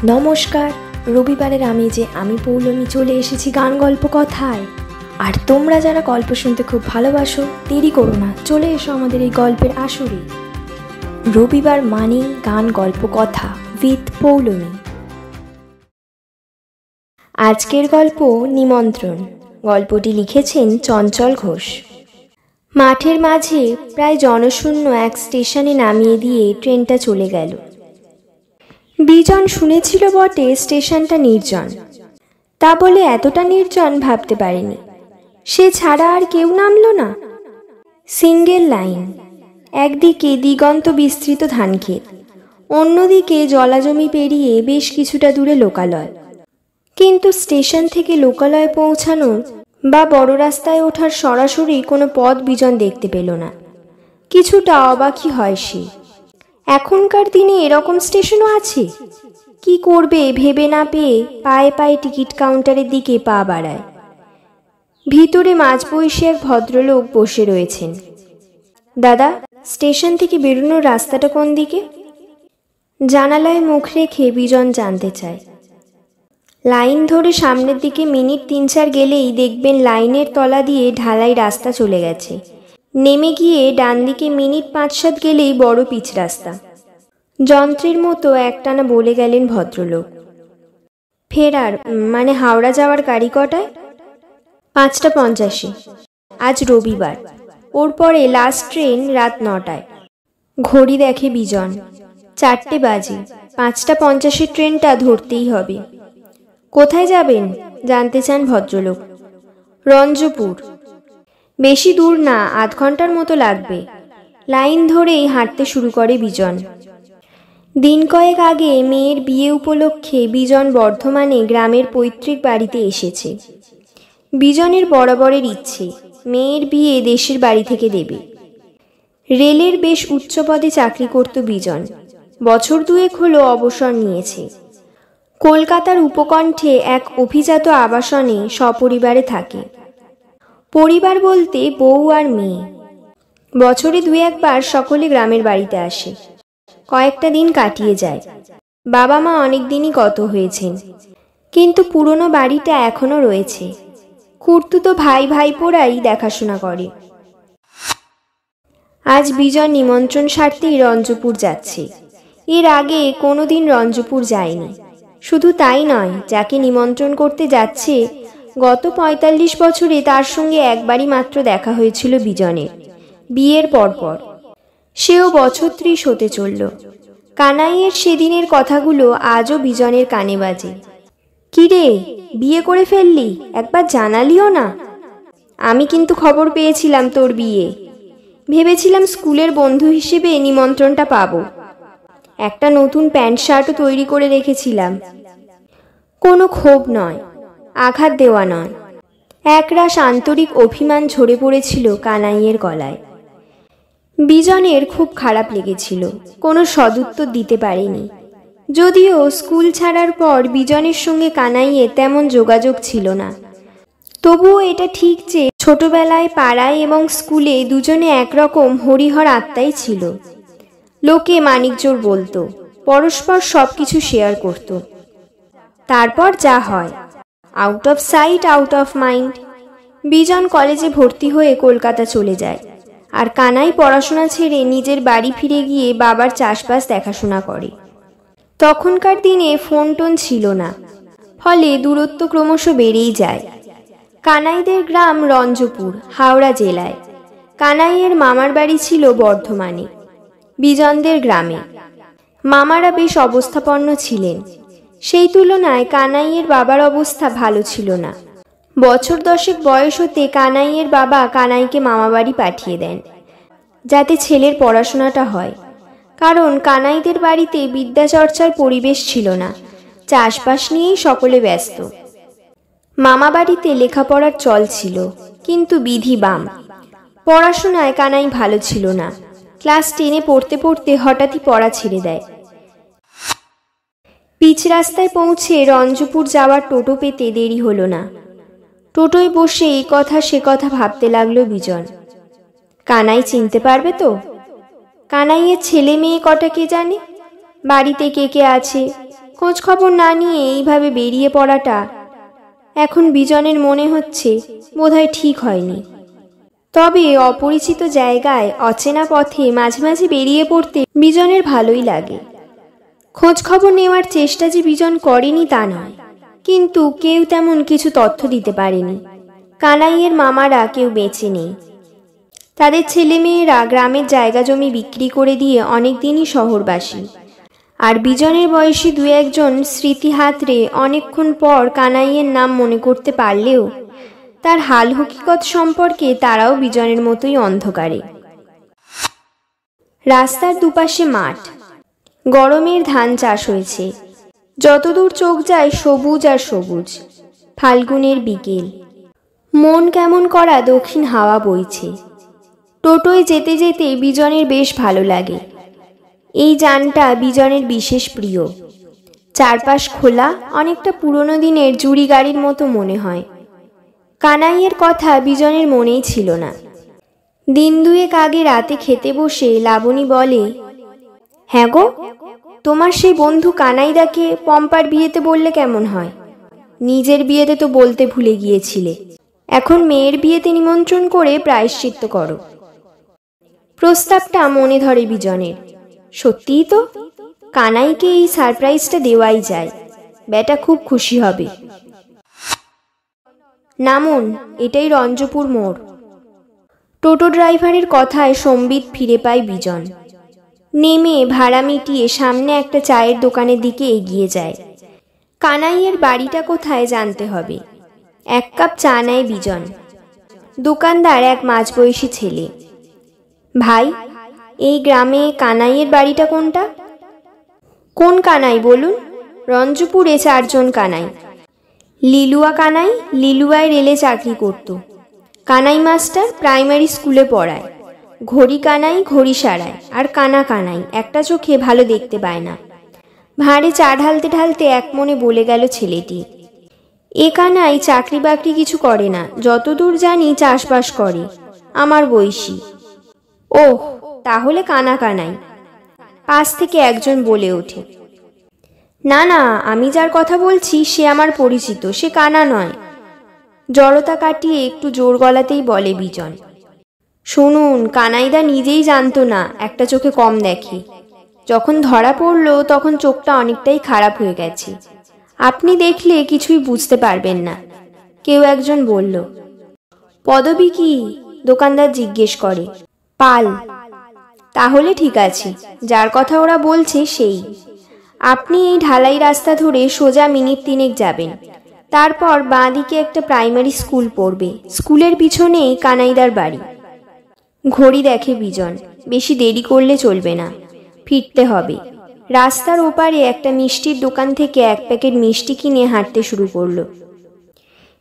নমস্কার। রবিবারের আমেজে আমি পৌলমী চলে এসেছি গান গল্প কথায়। আর তোমরা যারা গল্প শুনতে খুব ভালোবাসো, দেরি করো না, চলে এসো আমাদের এই গল্পের আসরে। রবিবার মানেই গান গল্প কথা উইথ পৌলমী। আজকের গল্প নিমন্ত্রণ। গল্পটি লিখেছেন চঞ্চল ঘোষ। মাঠের মাঝে প্রায় জনশূন্য এক স্টেশনে নামিয়ে দিয়ে ট্রেনটা চলে গেল। বিজন শুনেছিল বটে স্টেশনটা নির্জন, তা বলে এতটা নির্জন ভাবতে পারেনি। সে ছাড়া আর কেউ নামলো না। সিঙ্গেল লাইন, একদিকে দিগন্ত বিস্তৃত ধানক্ষেত, অন্যদিকে জলাজমি পেরিয়ে বেশ কিছুটা দূরে লোকালয়। কিন্তু স্টেশন থেকে লোকালয়ে পৌঁছানো বা বড় রাস্তায় ওঠার সরাসরি কোনো পথ বিজন দেখতে পেল না। কিছুটা অবাকই হয় সে। এখনকার দিনে এরকম স্টেশনও আছে? কি করবে ভেবে না পেয়ে পায়ে পায়ে টিকিট কাউন্টারের দিকে পা বাড়ায়। ভিতরে মাঝবয়সী এক ভদ্রলোক বসে রয়েছেন। দাদা, স্টেশন থেকে বেরোনোর রাস্তাটা কোন দিকে? জানালায় মুখ রেখে বিজন জানতে চায়। লাইন ধরে সামনের দিকে মিনিট 3-4 গেলেই দেখবেন লাইনের তলা দিয়ে ঢালাই রাস্তা চলে গেছে। নেমে গিয়ে ডান দিকে মিনিট 5-7 গেলেই বড় পিচ রাস্তা। যন্ত্রের মতো একটানা বলে গেলেন ভদ্রলোক। ফেরার মানে হাওড়া যাওয়ার গাড়ি কটায়? 5:50। আজ রবিবার, ওর পরে লাস্ট ট্রেন রাত 9টায়। ঘড়ি দেখে বিজন, 4টে বাজে। 5:50 ট্রেনটা ধরতেই হবে। কোথায় যাবেন জানতে চান ভদ্রলোক। রঞ্জপুর। বেশি দূর না, আধ ঘন্টার মতো লাগবে। লাইন ধরেই হাঁটতে শুরু করে বিজন। দিন কয়েক আগে মেয়ের বিয়ে উপলক্ষে বিজন বর্ধমানে গ্রামের পৈতৃক বাড়িতে এসেছে। বিজনের বরাবরের ইচ্ছে মেয়ের বিয়ে দেশের বাড়ি থেকে দেবে। রেলের বেশ উচ্চ পদে চাকরি করত বিজন। বছর 2 হলো অবসর নিয়েছে। কলকাতার উপকণ্ঠে এক অভিজাত আবাসনে সপরিবারে থাকে। পরিবার বলতে বউ আর মেয়ে। বছরে 2-1 বার সকলে গ্রামের বাড়িতে আসে। কয়েকটা দিন কাটিয়ে যায়। বাবা মা অনেক দিনই গত হয়েছেন, কিন্তু পুরনো বাড়িটা এখনো রয়েছে। খুড়তুতো ভাই ভাইপোরাই দেখাশোনা করে। আজ বিজন নিমন্ত্রণ সারতেই রঞ্জপুর যাচ্ছে। এর আগে কোনোদিন রঞ্জপুর যায়নি। শুধু তাই নয়, যাকে নিমন্ত্রণ করতে যাচ্ছে গত 45 বছরে তার সঙ্গে একবারই মাত্র দেখা হয়েছিল বিজনের, বিয়ের পরপর। সেও বছর 30 হতে চলল। কানাইয়ের সেদিনের কথাগুলো আজও বিজনের কানে বাজে। কিরে, বিয়ে করে ফেললি? একবার জানালিও না। আমি কিন্তু খবর পেয়েছিলাম তোর বিয়ে। ভেবেছিলাম স্কুলের বন্ধু হিসেবে নিমন্ত্রণটা পাবো। একটা নতুন প্যান্ট শার্টও তৈরি করে রেখেছিলাম। কোনো ক্ষোভ নয়, আঘাত দেওয়া নয়, একরাশ আন্তরিক অভিমান ঝরে পড়েছিল কানাইয়ের গলায়। বিজনের খুব খারাপ লেগেছিল, কোনো সদুত্তর দিতে পারেনি। যদিও স্কুল ছাড়ার পর বিজনের সঙ্গে কানাইয়ে তেমন যোগাযোগ ছিল না। তবুও এটা ঠিক যে ছোটবেলায় পাড়ায় এবং স্কুলে দুজনে একরকম হরিহর আত্মাই ছিল। লোকে মানিকজোর বলতো, পরস্পর সব কিছু শেয়ার করত। তারপর যা হয়, out of sight out of mind. Bijon কলেজে ভর্তি হয়ে কলকাতা চলে যায়, আর কানাই পড়াশোনা ছেড়ে নিজের বাড়ি ফিরে গিয়ে বাবার চাষবাস দেখাশোনা করে। তখনকার দিনে ফোন টোন ছিল না, ফলে দূরত্ব ক্রমশ বেড়েই যায়। কানাইদের গ্রাম রঞ্জপুর, হাওড়া জেলায়। কানাইয়ের মামার বাড়ি ছিল বর্ধমানে, বিজনদের গ্রামে। মামারা বেশ অবস্থাপন্ন ছিলেন। সেই তুলনায় কানাইয়ের বাবার অবস্থা ভালো ছিল না। বছর 10 বয়স হতে কানাইয়ের বাবা কানাইকে মামাবাড়ি পাঠিয়ে দেন, যাতে ছেলের পড়াশোনাটা হয়। কারণ কানাইদের বাড়িতে বিদ্যাচর্চার পরিবেশ ছিল না, চাষবাস নিয়েই সকলে ব্যস্ত। মামা বাড়িতে লেখাপড়ার চল ছিল, কিন্তু বিধি বাম। পড়াশোনায় কানাই ভালো ছিল না। ক্লাস 10 পড়তে পড়তে হঠাৎই পড়া ছেড়ে দেয়। পিচ রাস্তায় পৌঁছে রঞ্জপুর যাওয়ার টোটো পেতে দেরি হলো না। টোটোয় বসে এই কথা সে কথা ভাবতে লাগলো বিজন। কানাই চিনতে পারবে তো? কানাইয়ের ছেলে মেয়ে কটা কে জানে? বাড়িতে কে কে আছে, খোঁজ খবর না নিয়ে এইভাবে বেরিয়ে পড়াটা এখন বিজনের মনে হচ্ছে বোধহয় ঠিক হয়নি। তবে অপরিচিত জায়গায় অচেনা পথে মাঝে মাঝে বেরিয়ে পড়তে বিজনের ভালোই লাগে। খোঁজ খবর নেওয়ার চেষ্টা যে বিজন করেনি তা নয়, কিন্তু কেউ তেমন কিছু তথ্য দিতে পারেনি। কানাইয়ের মামারা কেউ বেঁচে নেই। তাদের ছেলেমেয়েরা গ্রামের জায়গা জমি বিক্রি করে দিয়ে অনেক দিনই শহরবাসী। আর বিজনের বয়সী দু একজন স্মৃতি হাতড়ে অনেকক্ষণ পর কানাইয়ের নাম মনে করতে পারলেও তার হাল হকিকত সম্পর্কে তারাও বিজনের মতোই অন্ধকারে। রাস্তার দুপাশে মাঠ, গরমের ধান চাষ হয়েছে। যতদূর চোখ যায় সবুজ আর সবুজ। ফাল্গুনের বিকেল, মন কেমন করা দক্ষিণ হাওয়া বইছে। টোটোয় যেতে যেতে বিজনের বেশ ভালো লাগে। এই যানটা বিজনের বিশেষ প্রিয়। চারপাশ খোলা, অনেকটা পুরনো দিনের জুড়ি গাড়ির মতো মনে হয়। কানাইয়ের কথা বিজনের মনেই ছিল না। দিন দুয়েক আগে রাতে খেতে বসে লাবণী বলে, হ্যাঁ গো, তোমার সেই বন্ধু কানাইদাকে পম্পার বিয়েতে বললে কেমন হয়? নিজের বিয়েতে তো বলতে ভুলে গিয়েছিলে, এখন মেয়ের বিয়েতে নিমন্ত্রণ করে প্রায়শ্চিত্ত করো। প্রস্তাবটা মনে ধরে বিজনের। সত্যিই তো, কানাইকে এই সারপ্রাইজটা দেওয়াই যায়, বেটা খুব খুশি হবে। নামুন, এটাই রঞ্জপুর মোড়। টোটো ড্রাইভারের কথায় সম্বিত ফিরে পায় বিজন। নেমে ভাড়া মিটিয়ে সামনে একটা চায়ের দোকানের দিকে এগিয়ে যায়। কানাইয়ের বাড়িটা কোথায় জানতে হবে। এক কাপ চা নেয় বিজন। দোকানদার এক মাঝবয়সী ছেলে। ভাই, এই গ্রামে কানাইয়ের বাড়িটা কোনটা? কোন কানাই বলুন? রঞ্জপুরে 4 জন কানাই। লিলুয়া কানাই লিলুয়ায় রেলে চাকরি করত। কানাই মাস্টার প্রাইমারি স্কুলে পড়ায়। ঘড়ি কানাই ঘড়ি সারায়। আর কানা কানাই একটা চোখে ভালো দেখতে পায় না। ভাঁড়ে চা ঢালতে ঢালতে এক মনে বলে গেল ছেলেটি। এ কানাই চাকরি বাকরি কিছু করে না, যতদূর জানি চাষবাস করে, আমার বয়সী। ওহ, তাহলে কানা কানাই। পাশ থেকে একজন বলে ওঠে, না না, আমি যার কথা বলছি সে আমার পরিচিত, সে কানা নয়। জড়তা কাটিয়ে একটু জোর গলাতেই বলে বিজন, শুনুন, কানাইদা নিজেই জানতো না একটা চোখে কম দেখে। যখন ধরা পড়লো তখন চোখটা অনেকটাই খারাপ হয়ে গেছে। আপনি দেখলে কিছুই বুঝতে পারবেন না। কেউ একজন বলল। পদবী কি? দোকানদার জিজ্ঞেস করে। পাল। তাহলে ঠিক আছে, যার কথা ওরা বলছে সেই। আপনি এই ঢালাই রাস্তা ধরে সোজা মিনিট 3 যাবেন। তারপর বাঁ দিকে একটা প্রাইমারি স্কুল পড়বে। স্কুলের পিছনেই কানাইদার বাড়ি। ঘড়ি দেখে বিজন, বেশি দেরি করলে চলবে না, ফিরতে হবে। রাস্তার ওপারে একটা মিষ্টির দোকান থেকে 1 প্যাকেট মিষ্টি কিনে হাঁটতে শুরু করলো।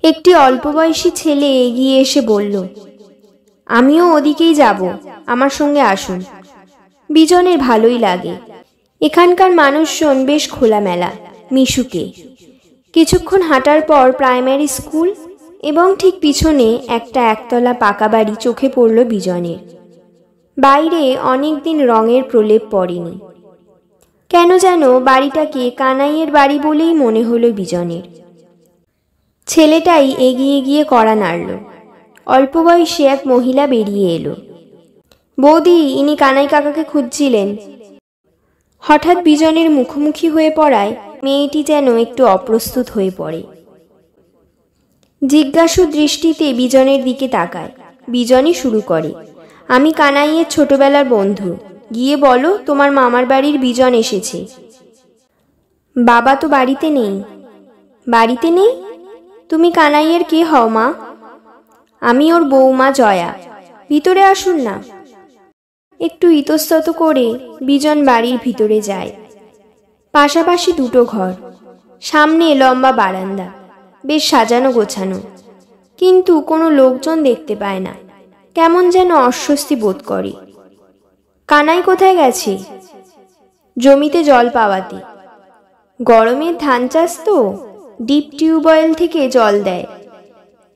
একটি অল্প বয়সী ছেলে এগিয়ে এসে বলল, আমিও ওদিকেই যাব, আমার সঙ্গে আসুন। বিজনের ভালোই লাগে। এখানকার মানুষজন বেশ খোলামেলা, মিশুকে। কিছুক্ষণ হাঁটার পর প্রাইমারি স্কুল এবং ঠিক পিছনে একটা একতলা পাকা বাড়ি চোখে পড়ল বিজনের। বাইরে অনেকদিন রঙের প্রলেপ পড়েনি। কেন যেন বাড়িটাকে কানাইয়ের বাড়ি বলেই মনে হলো বিজনের। ছেলেটাই এগিয়ে গিয়ে কড়া নাড়ল। অল্প বয়সী এক মহিলা বেরিয়ে এলো। বৌদি, ইনি কানাই কাকাকে খুঁজছিলেন। হঠাৎ বিজনের মুখোমুখি হয়ে পড়ায় মেয়েটি যেন একটু অপ্রস্তুত হয়ে পড়ে। জিজ্ঞাসু দৃষ্টিতে বিজনের দিকে তাকায়। বিজনই শুরু করে, আমি কানাইয়ের ছোটবেলার বন্ধু। গিয়ে বলো তোমার মামার বাড়ির বিজন এসেছে। বাবা তো বাড়িতে নেই। বাড়িতে নেই? তুমি কানাইয়ের কে হও মা? আমি ওর বৌমা জয়া। ভিতরে আসুন না। একটু ইতস্তত করে বিজন বাড়ির ভিতরে যায়। পাশাপাশি 2টো ঘর, সামনে লম্বা বারান্দা, বেশ সাজানো গোছানো, কিন্তু কোনো লোকজন দেখতে পায় না। কেমন যেন অস্বস্তি বোধ করে। কানাই কোথায় গেছে? জমিতে জল পাওয়াতে। গরমের ধান চাষ তো, ডিপ টিউবওয়েল থেকে জল দেয়,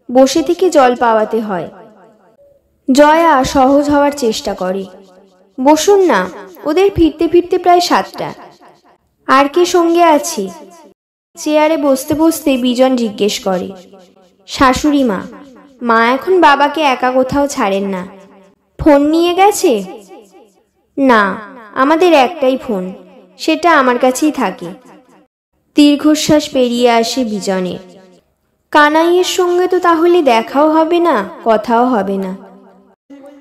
বসে থেকে জল পাওয়াতে হয়। জয়া সহজ হওয়ার চেষ্টা করে। বসুন না, ওদের ফিরতে ফিরতে প্রায় 7টা। আর কে সঙ্গে আছে? চেয়ারে বসতে বসতে বিজন জিজ্ঞেস করে। শাশুড়ি মা। মা এখন বাবাকে একা কোথাও ছাড়েন না। ফোন নিয়ে গেছে? না, আমাদের একটাই ফোন, সেটা আমার কাছেই থাকে। দীর্ঘশ্বাস পেরিয়ে আসে বিজনের। কানাইয়ের সঙ্গে তো তাহলে দেখাও হবে না, কথাও হবে না।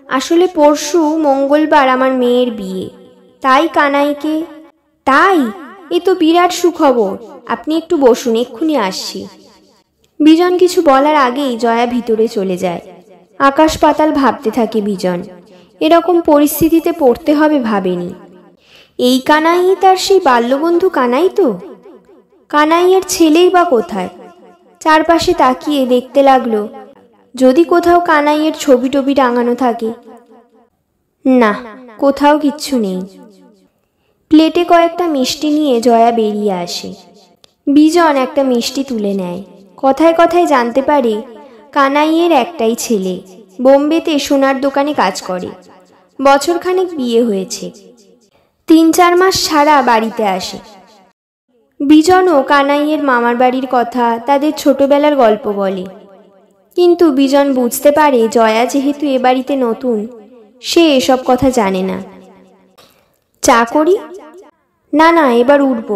আসলে পরশু মঙ্গলবার আমার মেয়ের বিয়ে, তাই কানাইকে। তাই? এ তো বিরাট সুখবর। আপনি একটু বসুন, এক্ষুনি আসছি। বিজন কিছু বলার আগেই জয়া ভিতরে চলে যায়। আকাশ পাতাল ভাবতে থাকে বিজন। এরকম পরিস্থিতিতে পড়তে হবে ভাবেনি। এই কানাই তার সেই বাল্যবন্ধু কানাই তো? কানাইয়ের ছেলেই বা কোথায়? চারপাশে তাকিয়ে দেখতে লাগলো যদি কোথাও কানাইয়ের ছবি টবি টাঙানো থাকে। না, কোথাও কিচ্ছু নেই। প্লেটে কয়েকটা মিষ্টি নিয়ে জয়া বেরিয়ে আসে। বিজন একটা মিষ্টি তুলে নেয়। কথায় কথায় জানতে পারে কানাইয়ের একটাই ছেলে, বোম্বেতে সোনার দোকানে কাজ করে। বছরখানেক বিয়ে হয়েছে, 3-4 মাস ছাড়া বাড়িতে আসে। বিজনও কানাইয়ের মামার বাড়ির কথা, তাদের ছোটবেলার গল্প বলে। কিন্তু বিজন বুঝতে পারে জয়া যেহেতু এ বাড়িতে নতুন, সে এসব কথা জানে না। চা করি? না না, এবার উঠব,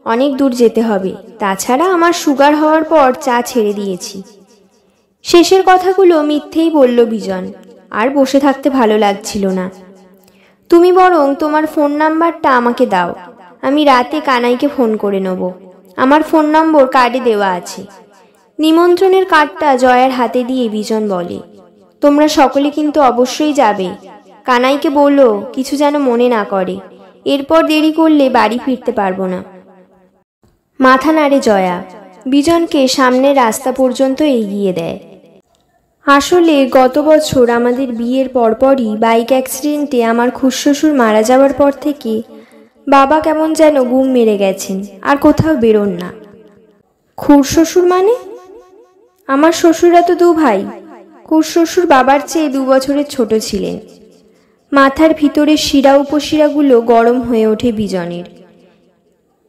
অনেক দূর যেতে হবে। তাছাড়া আমার সুগার হওয়ার পর চা ছেড়ে দিয়েছি। শেষের কথাগুলো মিথ্যেই বলল বিজন। আর বসে থাকতে ভালো লাগছিল না। তুমি বরং তোমার ফোন নাম্বারটা আমাকে দাও, আমি রাতে কানাইকে ফোন করে নেব। আমার ফোন নম্বর কার্ডে দেওয়া আছে। নিমন্ত্রণের কার্ডটা জয়ার হাতে দিয়ে বিজন বলে, তোমরা সকলে কিন্তু অবশ্যই যাবে। কানাইকে বলো কিছু যেন মনে না করে। এরপর দেরি করলে বাড়ি ফিরতে পারবো না। মাথা নাড়ে জয়া। বিজনকে সামনের রাস্তা পর্যন্ত এগিয়ে দেয়। আসলে গত বছর আমাদের বিয়ের পরপরই বাইক অ্যাক্সিডেন্টে আমার খুড়শ্বশুর মারা যাওয়ার পর থেকে বাবা কেমন যেন গুম মেরে গেছেন, আর কোথাও বেরোন না। খুড়শ্বশুর মানে? আমার শ্বশুরা তো 2 ভাই। খুড়শ্বশুর বাবার চেয়ে 2 বছরের ছোট ছিলেন। মাথার ভিতরের শিরা উপশিরাগুলো গরম হয়ে ওঠে বিজনের।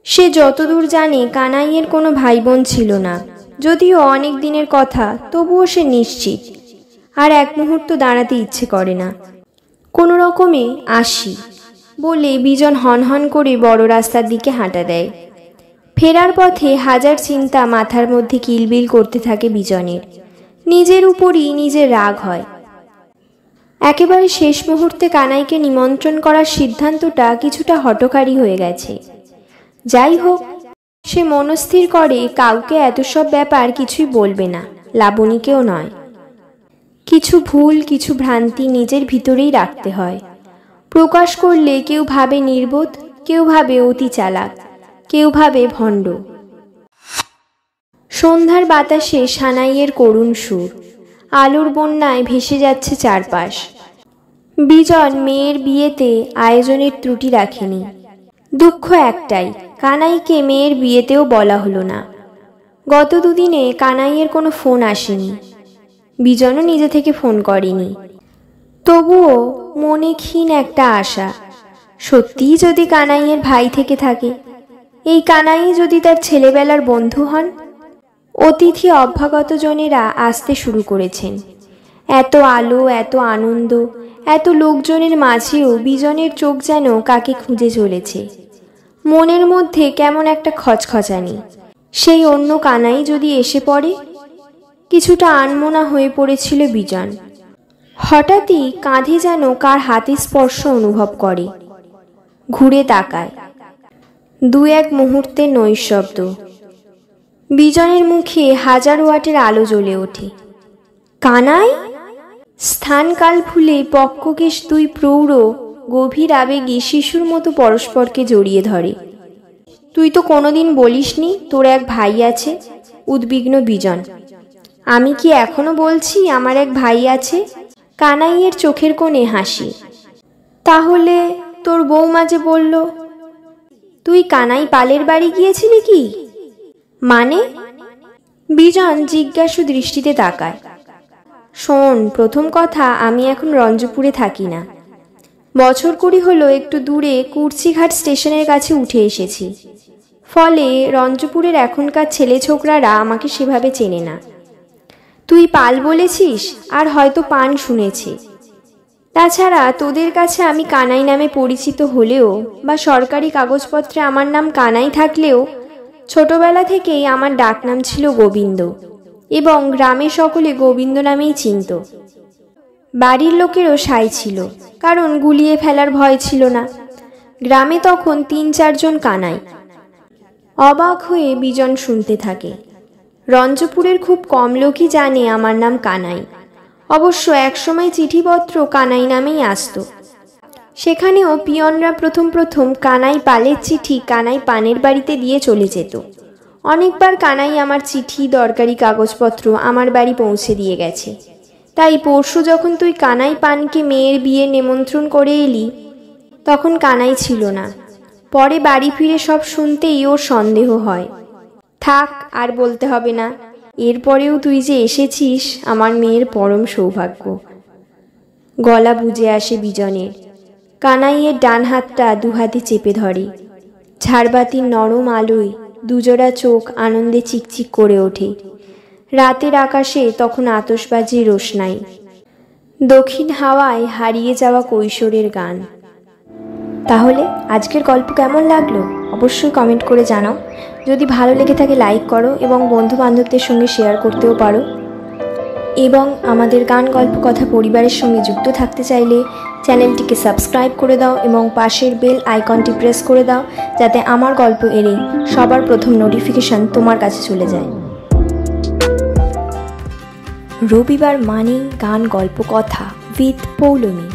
সে যতদূর জানে কানাইয়ের কোনো ভাই বোন ছিল না, যদিও অনেক দিনের কথা, তবুও সে নিশ্চিত। আর এক মুহূর্ত দাঁড়াতে ইচ্ছে করে না। কোনো রকমে আসি বলে বিজন হনহন করে বড় রাস্তার দিকে হাঁটা দেয়। ফেরার পথে হাজার চিন্তা মাথার মধ্যে কিলবিল করতে থাকে বিজনের। নিজের উপরই নিজের রাগ হয়। একেবারে শেষ মুহূর্তে কানাইকে নিমন্ত্রণ করার সিদ্ধান্তটা কিছুটা হঠকারী হয়ে গেছে। যাই হোক, সে মনস্থির করে কাউকে এত সব ব্যাপার কিছুই বলবে না, লাবণীকেও নয়। কিছু ভুল, কিছু ভ্রান্তি নিজের ভিতরেই রাখতে হয়। প্রকাশ করলে কেউ ভাবে নির্বোধ, কেউ ভাবে অতি চালাক, কেউ ভাবে ভণ্ড। সন্ধ্যার বাতাসে সানাইয়ের করুণ সুর, আলোর বন্যায় ভেসে যাচ্ছে চারপাশ। বিজন মেয়ের বিয়েতে আয়োজনের ত্রুটি রাখেনি। দুঃখ একটাই, কানাইকে মেয়ের বিয়েতেও বলা হলো না। গত 2 দিনে কানাইয়ের কোনো ফোন আসেনি। বিজনও নিজে থেকে ফোন করেনি। তবুও মনে ক্ষীণ একটা আশা, সত্যিই যদি কানাইয়ের ভাই থেকে থাকে, এই কানাই যদি তার ছেলেবেলার বন্ধু হন। অতিথি অভ্যাগত জনেরা আসতে শুরু করেছেন। এত আলো, এত আনন্দ, এত লোকজনের মাঝেও বিজনের চোখ যেন কাকে খুঁজে চলেছে। মনের মধ্যে কেমন একটা খচখচানি। সেই অন্য কানাই যদি এসে পড়ে। কিছুটা আনমনা হয়ে পড়েছিল বিজন। হঠাৎই কাঁধে যেন কার হাতের স্পর্শ অনুভব করে। ঘুরে তাকায়। 2-1 মুহূর্তের নৈঃশব্দ। বিজনের মুখে 1000 ওয়াটের আলো জ্বলে ওঠে। কানাই! স্থানকাল ভুলে পক্ককেশ 2 প্রৌঢ় গভীর আবেগে শিশুর মতো পরস্পরকে জড়িয়ে ধরে। তুই তো কোনোদিন বলিসনি তোর এক ভাই আছে? উদ্বিগ্ন বিজন। আমি কি এখনো বলছি আমার এক ভাই আছে? কানাইয়ের চোখের কোণে হাসি। তাহলে তোর বৌমা যে বলল। তুই কানাই পালের বাড়ি গিয়েছিলি কি? মানে? বিজন জিজ্ঞাসু দৃষ্টিতে তাকায়। শোন, প্রথম কথা, আমি এখন রঞ্জপুরে থাকি না। বছর কুড়ি হলো একটু দূরে কুর্চিঘাট স্টেশনের কাছে উঠে এসেছি। ফলে রঞ্জপুরের এখনকার ছেলে ছোকরারা আমাকে সেভাবে চেনে না। তুই পাল বলেছিস আর হয়তো পান শুনেছি। তাছাড়া তোদের কাছে আমি কানাই নামে পরিচিত হলেও বা সরকারি কাগজপত্রে আমার নাম কানাই থাকলেও ছোটবেলা থেকেই আমার ডাকনাম ছিল গোবিন্দ, এবং গ্রামে সকলে গোবিন্দ নামেই চিনত। বাড়ির লোকেরও সাই ছিল, কারণ গুলিয়ে ফেলার ভয় ছিল না। গ্রামে তখন ৩-৪ জন কানাই। অবাক হয়ে বিজন শুনতে থাকে। রঞ্জপুরের খুব কম লোকই জানে আমার নাম কানাই। অবশ্য একসময় চিঠিপত্র কানাই নামেই আসতো। সেখানেও পিয়নরা প্রথম কানাই পালের চিঠি কানাই পানের বাড়িতে দিয়ে চলে যেত। অনেকবার কানাই আমার চিঠি, দরকারি কাগজপত্র আমার বাড়ি পৌঁছে দিয়ে গেছে। তাই পরশু যখন তুই কানাই পানকে মেয়ের বিয়ে নিমন্ত্রণ করে এলি, তখন কানাই ছিল না। পরে বাড়ি ফিরে সব শুনতেই ওর সন্দেহ হয়। থাক, আর বলতে হবে না। এরপরেও তুই যে এসেছিস আমার মেয়ের পরম সৌভাগ্য। গলা বুজে আসে বিজনের। কানাইয়ের ডান হাতটা দুহাতে চেপে ধরে। ঝাড়বাতির নরম আলোয় দুজোড়া চোখ আনন্দে চিকচিক করে ওঠে। রাতের আকাশে তখন আতশবাজির রোশনাই, দক্ষিণ হাওয়ায় হারিয়ে যাওয়া কৈশোরের গান। তাহলে আজকের গল্প কেমন লাগলো অবশ্যই কমেন্ট করে জানাও। যদি ভালো লেগে থাকে লাইক করো এবং বন্ধু বান্ধবদের সঙ্গে শেয়ার করতেও পারো। এবং আমাদের গান গল্প কথা পরিবারের সঙ্গে যুক্ত থাকতে চাইলে চ্যানেলটিকে সাবস্ক্রাইব করে দাও এবং পাশের বেল আইকনটি প্রেস করে দাও, যাতে আমার গল্প এলেই সবার প্রথম নোটিফিকেশন তোমার কাছে চলে যায়। রবিবার মানেই গান গল্প কথা উইথ পৌলমী।